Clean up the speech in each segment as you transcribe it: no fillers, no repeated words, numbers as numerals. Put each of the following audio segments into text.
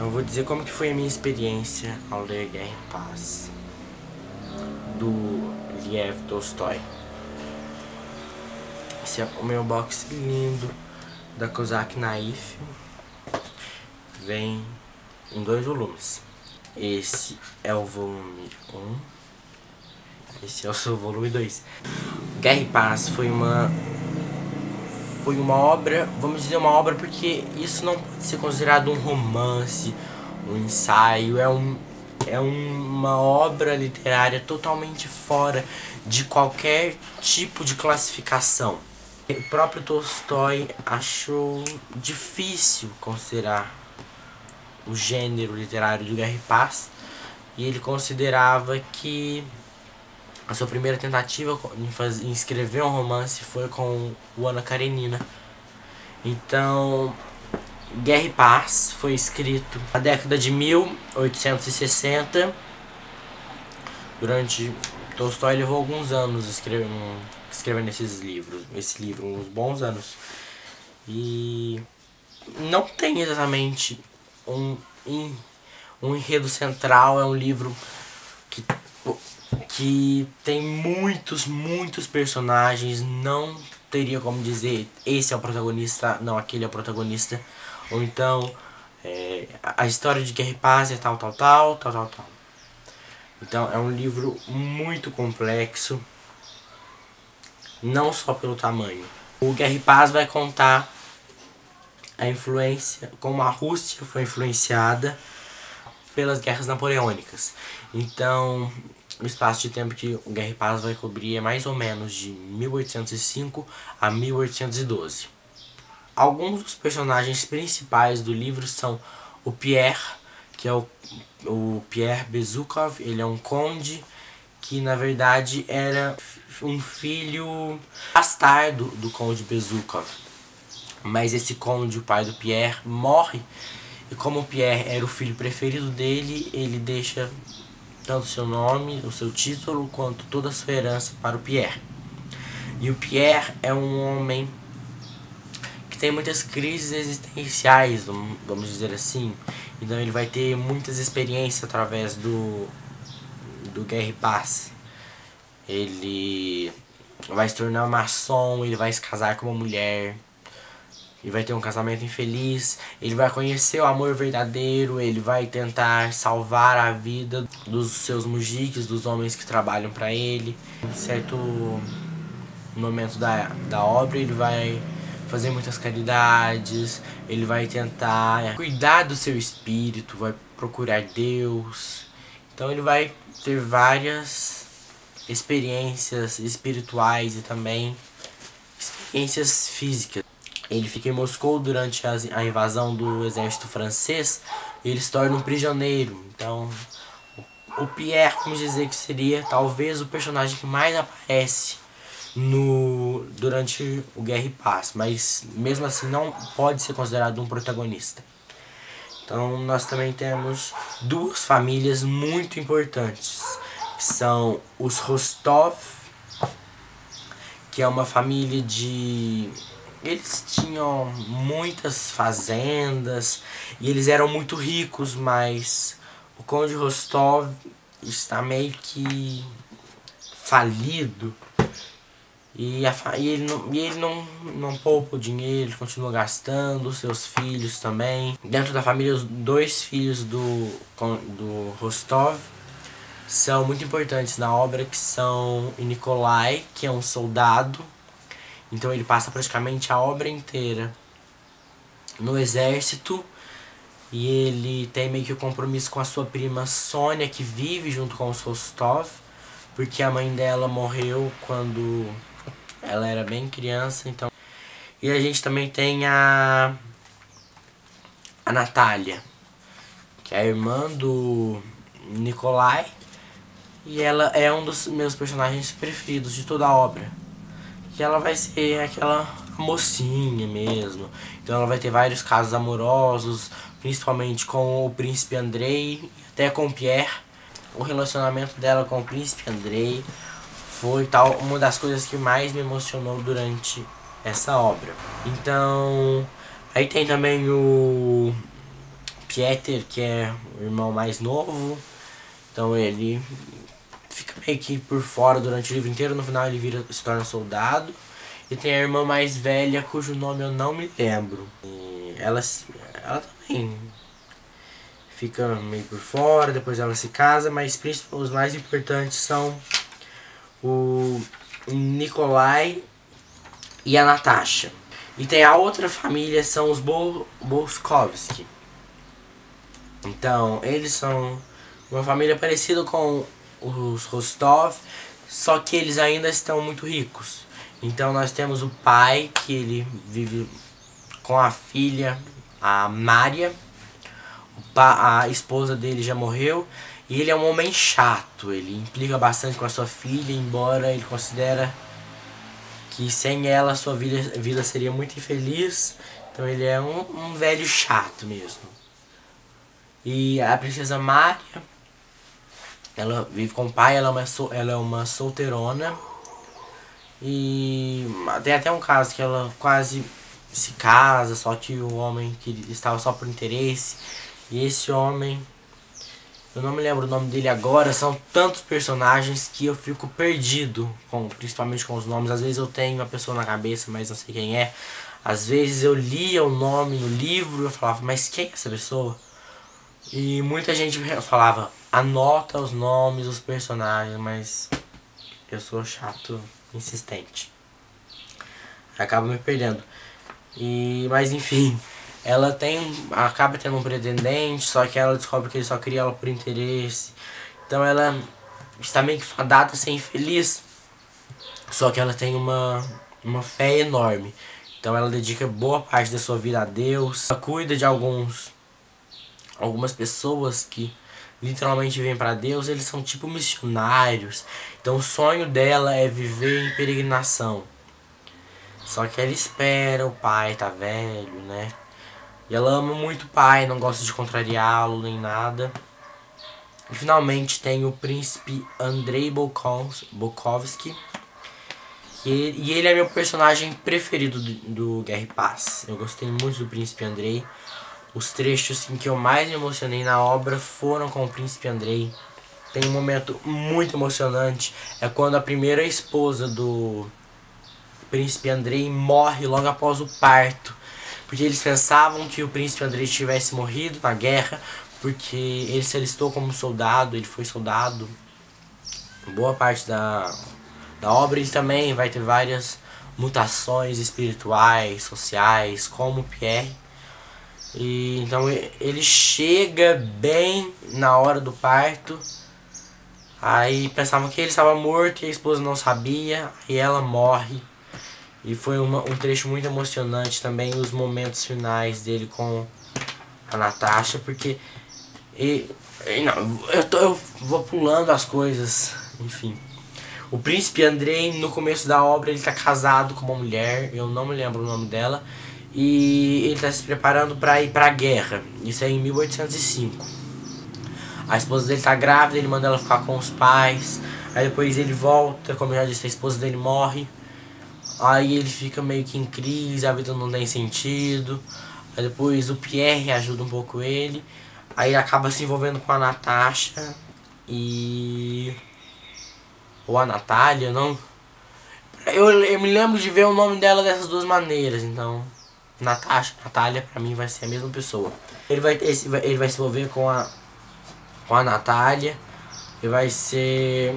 Eu vou dizer como que foi a minha experiência ao ler Guerra e Paz, do Lev Tolstói. Esse é o meu box lindo da Kozak Naif. Vem em 2 volumes. Esse é o volume 1. Esse é o seu volume 2. Guerra e Paz foi uma obra, vamos dizer uma obra, porque isso não pode ser considerado um romance, um ensaio. É uma obra literária totalmente fora de qualquer tipo de classificação. O próprio Tolstói achou difícil considerar o gênero literário de Guerra e Paz, e ele considerava que a sua primeira tentativa em escrever um romance foi com o Ana Karenina. Então, Guerra e Paz foi escrito na década de 1860. Durante Tolstói levou alguns anos escrevendo esse livro, uns bons anos. E não tem exatamente um enredo central. É um livro que tem muitos personagens. Não teria como dizer esse é o protagonista, não, aquele é o protagonista. Ou então a história de Guerra e Paz é tal. Então é um livro muito complexo, não só pelo tamanho. O Guerra e Paz vai contar a influência, como a Rússia foi influenciada pelas guerras napoleônicas. Então, o espaço de tempo que o Guerra e Paz vai cobrir é mais ou menos de 1805 a 1812. Alguns dos personagens principais do livro são o Pierre, que é o Pierre Bezukhov. Ele é um conde que na verdade era um filho bastardo do conde Bezukhov. Mas esse conde, o pai do Pierre, morre, e como o Pierre era o filho preferido dele, ele deixa tanto seu nome, o seu título, quanto toda a sua herança para o Pierre. E o Pierre é um homem que tem muitas crises existenciais, vamos dizer assim. Então ele vai ter muitas experiências através do Guerra e Paz. Ele vai se tornar maçom, ele vai se casar com uma mulher, ele vai ter um casamento infeliz, ele vai conhecer o amor verdadeiro, ele vai tentar salvar a vida dos seus mujiques, dos homens que trabalham para ele. Em certo momento da obra ele vai fazer muitas caridades, ele vai tentar cuidar do seu espírito, vai procurar Deus. Então ele vai ter várias experiências espirituais e também experiências físicas. Ele fica em Moscou durante a invasão do exército francês e ele se torna um prisioneiro. Então, o Pierre, vamos dizer que seria talvez o personagem que mais aparece durante o Guerra e Paz, mas mesmo assim não pode ser considerado um protagonista. Então, nós também temos 2 famílias muito importantes, que são os Rostov, que é uma família de... Eles tinham muitas fazendas e eles eram muito ricos, mas o conde Rostov está meio que falido. E ele não poupa o dinheiro, ele continua gastando, seus filhos também. Dentro da família, os 2 filhos do Rostov são muito importantes na obra, que são o Nikolai, que é um soldado. Então ele passa praticamente a obra inteira no exército. E ele tem meio que o compromisso com a sua prima Sônia, que vive junto com os Rostov, porque a mãe dela morreu quando ela era bem criança. Então. E a gente também tem a Natália, que é a irmã do Nikolai. E ela é um dos meus personagens preferidos de toda a obra. Que ela vai ser aquela mocinha mesmo. Então ela vai ter vários casos amorosos, principalmente com o príncipe Andrei e até com o Pierre. O relacionamento dela com o príncipe Andrei foi uma das coisas que mais me emocionou durante essa obra. Então, aí tem também o Pieter, que é o irmão mais novo. Então ele fica meio que por fora durante o livro inteiro. No final ele se torna soldado. E tem a irmã mais velha, cujo nome eu não me lembro. E ela também fica meio por fora, depois ela se casa, mas os mais importantes são o Nikolai e a Natasha. E tem a outra família, são os Bolskovski. Então, eles são uma família parecida com os Rostov, só que eles ainda estão muito ricos. Então nós temos o pai, que ele vive com a filha, a Maria. A esposa dele já morreu. E ele é um homem chato, ele implica bastante com a sua filha, embora ele considera que sem ela a sua vida seria muito infeliz. Então ele é um velho chato mesmo. E a princesa Maria, ela vive com o pai, ela é uma solteirona. E tem até um caso que ela quase se casa, só que o homem que estava só por interesse. E esse homem, eu não me lembro o nome dele agora, são tantos personagens que eu fico perdido, principalmente com os nomes. Às vezes eu tenho uma pessoa na cabeça, mas não sei quem é. Às vezes eu lia o nome no livro e eu falava, mas quem é essa pessoa? E muita gente falava, anota os nomes dos personagens, mas eu sou chato, insistente. Acabo me perdendo. Mas enfim, ela acaba tendo um pretendente, só que ela descobre que ele só queria ela por interesse. Então ela está meio que fadada a ser infeliz. Só que ela tem uma fé enorme. Então ela dedica boa parte da sua vida a Deus. Ela cuida de algumas pessoas que literalmente vêm para Deus. Eles são tipo missionários. Então o sonho dela é viver em peregrinação. Só que ela espera, o pai tá velho, né? E ela ama muito o pai, não gosta de contrariá-lo nem nada. E finalmente tem o príncipe Andrei Bolkowski. E ele é meu personagem preferido do Guerra e Paz. Eu gostei muito do príncipe Andrei. Os trechos em que eu mais me emocionei na obra foram com o príncipe Andrei. Tem um momento muito emocionante. É quando a primeira esposa do príncipe Andrei morre logo após o parto. Porque eles pensavam que o príncipe Andrei tivesse morrido na guerra. Porque ele se alistou como soldado, ele foi soldado. Boa parte da obra ele também vai ter várias mutações espirituais, sociais, como o Pierre. E então ele chega bem na hora do parto. Aí pensavam que ele estava morto e a esposa não sabia. E ela morre. E foi um trecho muito emocionante também, os momentos finais dele com a Natasha, porque eu vou pulando as coisas, enfim. O príncipe Andrei, no começo da obra, ele tá casado com uma mulher, eu não me lembro o nome dela, e ele tá se preparando para ir pra guerra. Isso é em 1805. A esposa dele tá grávida, ele manda ela ficar com os pais, aí depois ele volta, como eu já disse, a esposa dele morre. Aí ele fica meio que em crise, a vida não tem sentido. Aí depois o Pierre ajuda um pouco ele. Aí ele acaba se envolvendo com a Natasha ou a Natália, não? Eu me lembro de ver o nome dela dessas duas maneiras, então Natasha, Natália pra mim vai ser a mesma pessoa. Ele vai se envolver com a Natália. E vai ser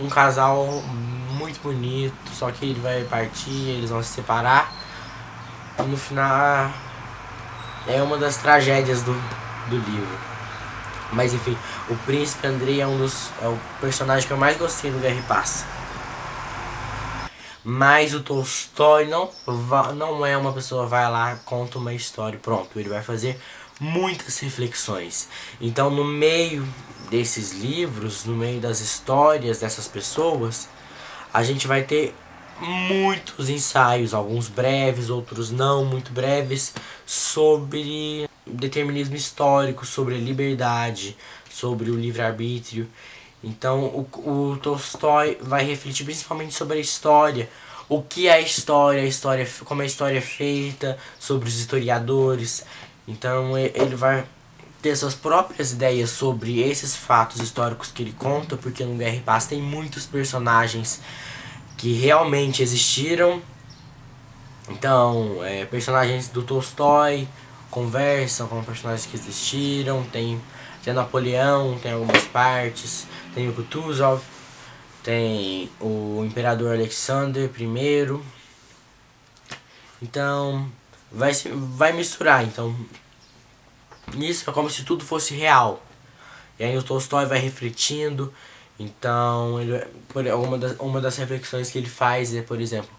um casal muito bonito, só que ele vai partir, eles vão se separar. E no final é uma das tragédias do livro. Mas enfim, o príncipe Andrei é o personagem que eu mais gostei do Guerra e Paz. Mas o Tolstói não é uma pessoa vai lá, conta uma história, pronto. Ele vai fazer muitas reflexões. Então no meio desses livros, no meio das histórias dessas pessoas, a gente vai ter muitos ensaios, alguns breves, outros não muito breves, sobre determinismo histórico, sobre liberdade, sobre o livre-arbítrio. Então o Tolstói vai refletir principalmente sobre a história, o que é a história, como a história é feita, sobre os historiadores. Então ele vai ter suas próprias ideias sobre esses fatos históricos que ele conta, porque no Guerra e Paz tem muitos personagens que realmente existiram. Então, personagens do Tolstói conversam com personagens que existiram. Tem Napoleão, tem algumas partes, tem o Kutuzov, tem o Imperador Alexander I. Então, vai misturar. Então, isso é como se tudo fosse real. E aí o Tolstói vai refletindo. Então, uma das reflexões que ele faz é, por exemplo,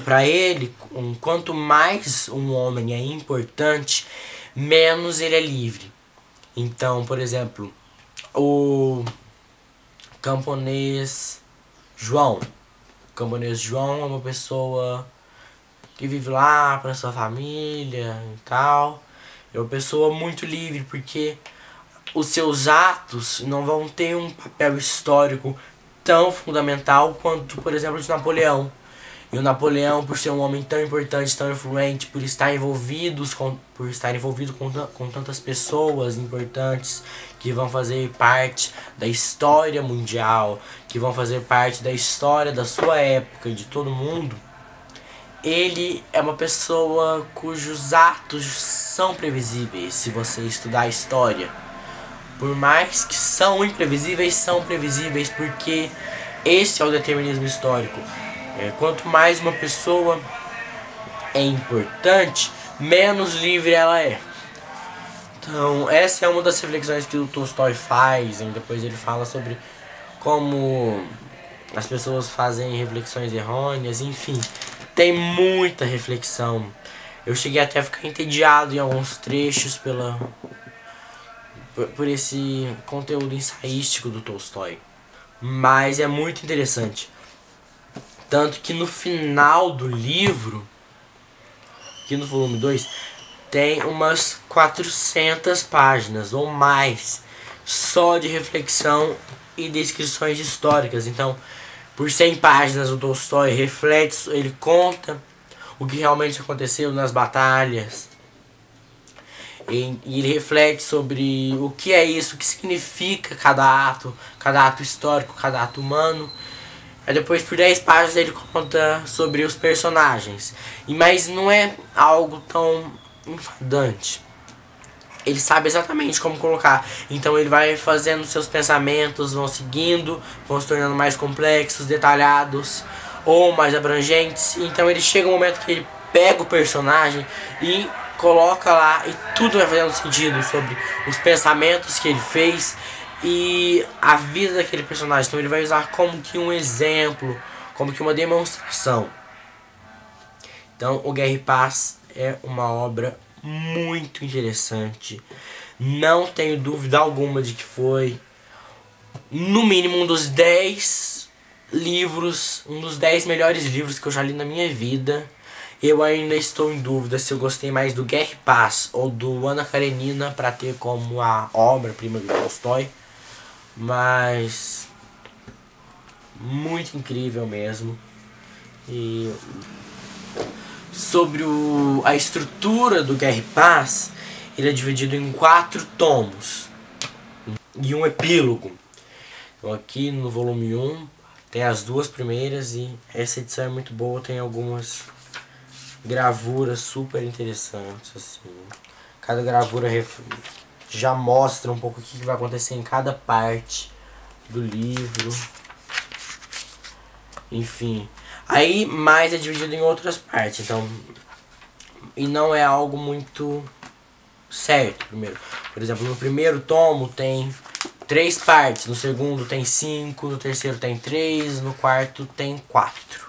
para ele, quanto mais um homem é importante, menos ele é livre. Então, por exemplo, o camponês João. O camponês João é uma pessoa que vive lá para sua família e tal. É uma pessoa muito livre, porque os seus atos não vão ter um papel histórico tão fundamental quanto, por exemplo, de Napoleão. E o Napoleão, por ser um homem tão importante, tão influente, por estar envolvido com tantas pessoas importantes que vão fazer parte da história mundial, que vão fazer parte da história da sua época e de todo mundo, ele é uma pessoa cujos atos são previsíveis se você estudar a história. Por mais que são previsíveis porque esse é o determinismo histórico. Quanto mais uma pessoa é importante, menos livre ela é. Então, essa é uma das reflexões que o Tolstói faz. E depois ele fala sobre como as pessoas fazem reflexões errôneas. Enfim, tem muita reflexão. Eu cheguei até a ficar entediado em alguns trechos por esse conteúdo ensaístico do Tolstói. Mas é muito interessante. Tanto que no final do livro, aqui no volume 2, tem umas 400 páginas ou mais só de reflexão e descrições históricas. Então, por 100 páginas o Tolstói reflete, ele conta o que realmente aconteceu nas batalhas. E ele reflete sobre o que é isso, o que significa cada ato histórico, cada ato humano. Aí depois, por 10 páginas, ele conta sobre os personagens. Mas não é algo tão enfadante. Ele sabe exatamente como colocar. Então ele vai fazendo seus pensamentos, vão seguindo, vão se tornando mais complexos, detalhados ou mais abrangentes. Então ele chega um momento que ele pega o personagem e coloca lá e tudo vai fazendo sentido sobre os pensamentos que ele fez e a vida daquele personagem. Então ele vai usar como que um exemplo, como que uma demonstração. Então o Guerra e Paz é uma obra muito interessante. Não tenho dúvida alguma de que foi no mínimo um dos 10 livros, um dos 10 melhores livros que eu já li na minha vida. Eu ainda estou em dúvida se eu gostei mais do Guerra e Paz ou do Ana Karenina para ter como a obra-prima do Tolstói. Mas muito incrível mesmo. E sobre a estrutura do Guerra e Paz, ele é dividido em 4 tomos e um epílogo. Então aqui no volume 1 tem as 2 primeiras e essa edição é muito boa, tem algumas gravuras super interessantes assim. Cada gravura já mostra um pouco o que vai acontecer em cada parte do livro. Enfim, aí mais é dividido em outras partes, então, e não é algo muito certo. Primeiro, por exemplo, no primeiro tomo tem 3 partes, no segundo tem 5, no terceiro tem 3, no quarto tem 4.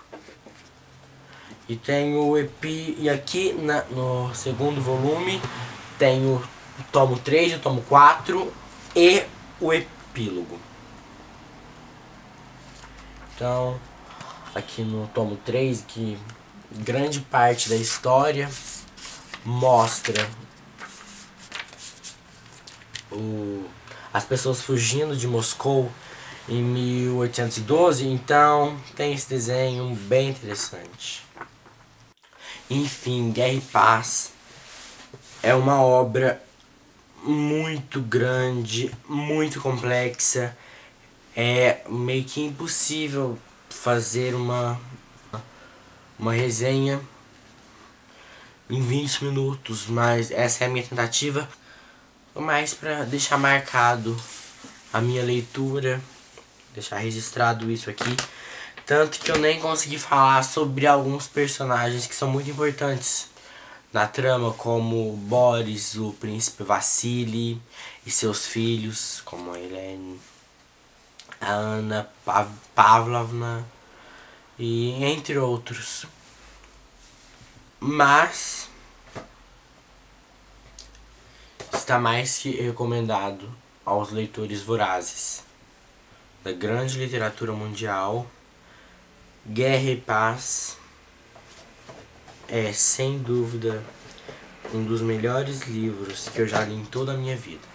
E tem e aqui no segundo volume tem o tomo 3, o tomo 4 e o epílogo. Então, aqui no tomo 3, que grande parte da história mostra as pessoas fugindo de Moscou em 1812, então tem esse desenho bem interessante. Enfim, Guerra e Paz é uma obra muito grande, muito complexa. É meio que impossível fazer uma resenha em 20 minutos, mas essa é a minha tentativa, mais para deixar marcado a minha leitura, deixar registrado isso aqui. Tanto que eu nem consegui falar sobre alguns personagens que são muito importantes na trama, como Boris, o príncipe Vassili, e seus filhos, como a Helene, a Anna Pavlovna, e entre outros. Mas está mais que recomendado aos leitores vorazes da grande literatura mundial. Guerra e Paz é, sem dúvida, um dos melhores livros que eu já li em toda a minha vida.